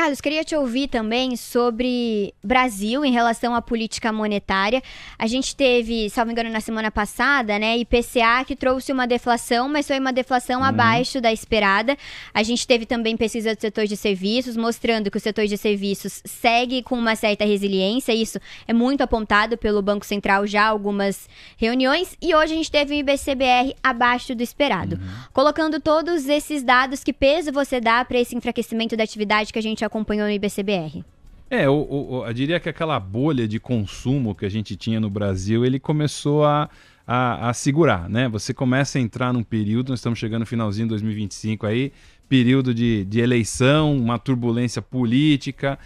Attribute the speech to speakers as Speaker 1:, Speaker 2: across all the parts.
Speaker 1: Carlos, queria te ouvir também sobre Brasil em relação à política monetária. A gente teve, salvo engano, na semana passada, né, IPCA que trouxe uma deflação, mas foi uma deflação abaixo da esperada. A gente teve também pesquisa do setor de serviços, mostrando que o setor de serviços segue com uma certa resiliência. Isso é muito apontado pelo Banco Central já algumas reuniões. E hoje a gente teve o IBCBR abaixo do esperado. Colocando todos esses dados, que peso você dá para esse enfraquecimento da atividade que a gente acompanhou no IBCBR?
Speaker 2: Eu diria que aquela bolha de consumo que a gente tinha no Brasil, ele começou a segurar, né? Você começa a entrar num período, nós estamos chegando no finalzinho de 2025 aí, período de eleição, uma turbulência política.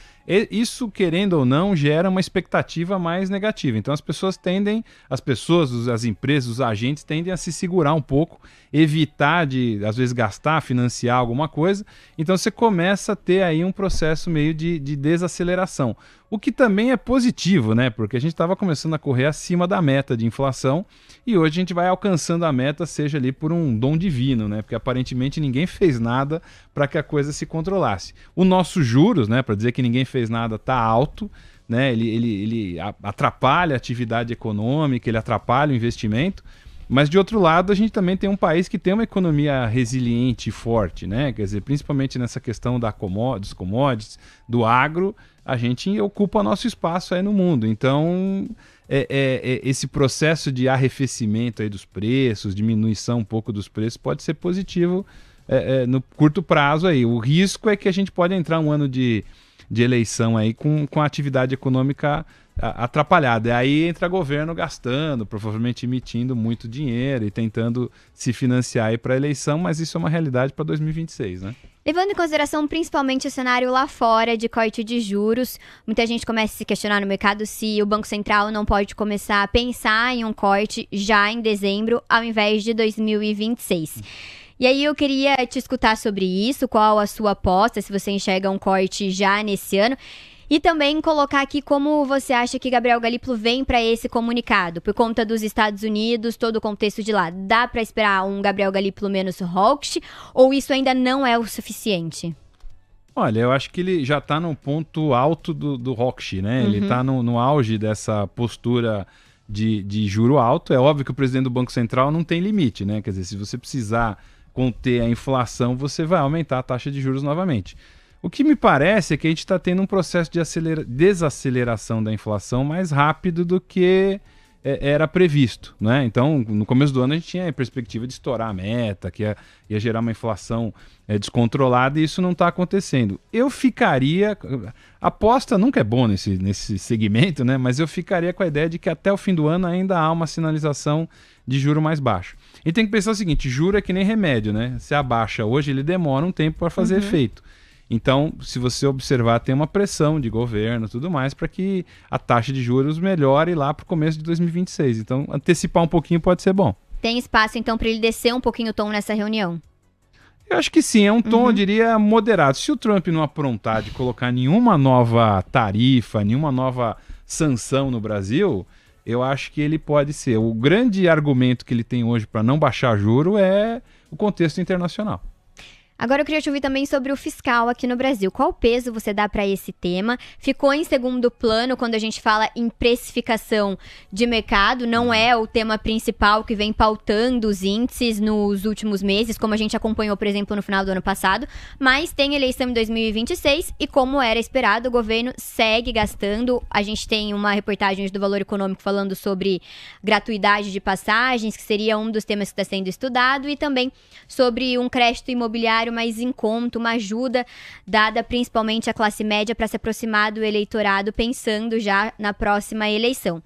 Speaker 2: Isso, querendo ou não, gera uma expectativa mais negativa. Então as empresas, os agentes tendem a se segurar um pouco, evitar de, às vezes, gastar, financiar alguma coisa. Então você começa a ter aí um processo meio de desaceleração. O que também é positivo, né? Porque a gente estava começando a correr acima da meta de inflação e hoje a gente vai alcançando a meta, seja ali por um dom divino, né? Porque aparentemente ninguém fez nada para que a coisa se controlasse. O nosso juros, né? Para dizer que ninguém fez nada, está alto, né? Ele atrapalha a atividade econômica, ele atrapalha o investimento. Mas, de outro lado, a gente também tem um país que tem uma economia resiliente e forte, né? Quer dizer, principalmente nessa questão dos commodities, do agro, a gente ocupa nosso espaço aí no mundo. Então, esse processo de arrefecimento aí dos preços, diminuição um pouco dos preços, pode ser positivo no curto prazo aí. O risco é que a gente pode entrar um ano de eleição aí com a atividade econômica atrapalhada. E aí entra governo gastando, provavelmente emitindo muito dinheiro e tentando se financiar aí para a eleição, mas isso é uma realidade para 2026, né?
Speaker 1: Levando em consideração principalmente o cenário lá fora de corte de juros, muita gente começa a se questionar no mercado se o Banco Central não pode começar a pensar em um corte já em dezembro, ao invés de 2026. E aí eu queria te escutar sobre isso, qual a sua aposta, se você enxerga um corte já nesse ano. E também colocar aqui como você acha que Gabriel Galípolo vem para esse comunicado, por conta dos Estados Unidos, todo o contexto de lá. Dá para esperar um Gabriel Galípolo menos hawkish ou isso ainda não é o suficiente?
Speaker 2: Olha, eu acho que ele já está no ponto alto do hawkish, né? Ele está no auge dessa postura de juro alto. É óbvio que o presidente do Banco Central não tem limite, né? Quer dizer, se você precisar conter a inflação, você vai aumentar a taxa de juros novamente. O que me parece é que a gente está tendo um processo de desaceleração da inflação mais rápido do que era previsto, né? Então, no começo do ano a gente tinha a perspectiva de estourar a meta, que ia gerar uma inflação descontrolada, e isso não está acontecendo. Eu ficaria... Aposta nunca é bom nesse segmento, né? Mas eu ficaria com a ideia de que até o fim do ano ainda há uma sinalização de juro mais baixo. E tem que pensar o seguinte, juro é que nem remédio, né? Se abaixa hoje, ele demora um tempo para fazer efeito. Então, se você observar, tem uma pressão de governo e tudo mais para que a taxa de juros melhore lá para o começo de 2026. Então, antecipar um pouquinho pode ser bom.
Speaker 1: Tem espaço, então, para ele descer um pouquinho o tom nessa reunião?
Speaker 2: Eu acho que sim, é um tom, eu diria, moderado. Se o Trump não aprontar de colocar nenhuma nova tarifa, nenhuma nova sanção no Brasil, eu acho que ele pode ser. O grande argumento que ele tem hoje para não baixar juro é o contexto internacional.
Speaker 1: Agora eu queria te ouvir também sobre o fiscal aqui no Brasil. Qual peso você dá para esse tema? Ficou em segundo plano quando a gente fala em precificação de mercado. Não é o tema principal que vem pautando os índices nos últimos meses, como a gente acompanhou, por exemplo, no final do ano passado. Mas tem eleição em 2026 e, como era esperado, o governo segue gastando. A gente tem uma reportagem do Valor Econômico falando sobre gratuidade de passagens, que seria um dos temas que está sendo estudado, e também sobre um crédito imobiliário mais em conta, uma ajuda dada principalmente à classe média para se aproximar do eleitorado, pensando já na próxima eleição.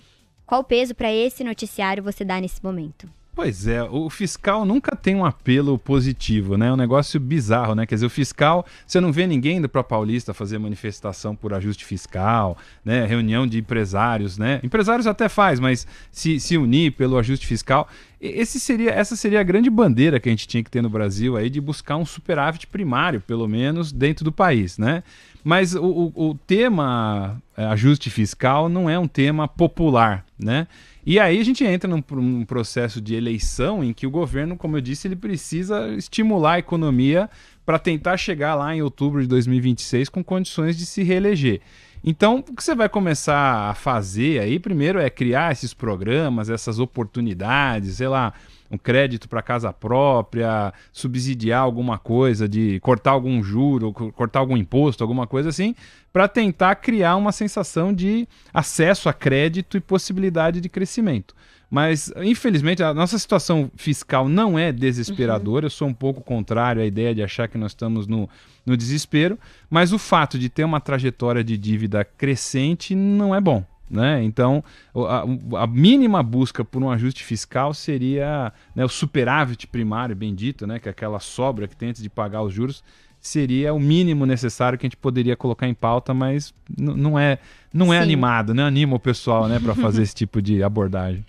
Speaker 1: Qual peso para esse noticiário você dá nesse momento?
Speaker 2: Pois é, o fiscal nunca tem um apelo positivo, né? É um negócio bizarro, né? Quer dizer, o fiscal, você não vê ninguém indo para Paulista fazer manifestação por ajuste fiscal, né? Reunião de empresários, né? Empresários até faz, mas se unir pelo ajuste fiscal. Essa seria a grande bandeira que a gente tinha que ter no Brasil, aí, de buscar um superávit primário, pelo menos, dentro do país, né? Mas o tema ajuste fiscal não é um tema popular, né? E aí a gente entra num processo de eleição em que o governo, como eu disse, ele precisa estimular a economia para tentar chegar lá em outubro de 2026 com condições de se reeleger. Então, o que você vai começar a fazer aí, primeiro, é criar esses programas, essas oportunidades, sei lá, um crédito para casa própria, subsidiar alguma coisa, de cortar algum juro, cortar algum imposto, alguma coisa assim, para tentar criar uma sensação de acesso a crédito e possibilidade de crescimento. Mas, infelizmente, a nossa situação fiscal não é desesperadora. Eu sou um pouco contrário à ideia de achar que nós estamos no desespero, mas o fato de ter uma trajetória de dívida crescente não é bom, né? Então, a mínima busca por um ajuste fiscal seria, né, o superávit primário, bem dito, né, que é aquela sobra que tem antes de pagar os juros, seria o mínimo necessário que a gente poderia colocar em pauta, mas não é animado, não anima o pessoal, né, para fazer esse tipo de abordagem.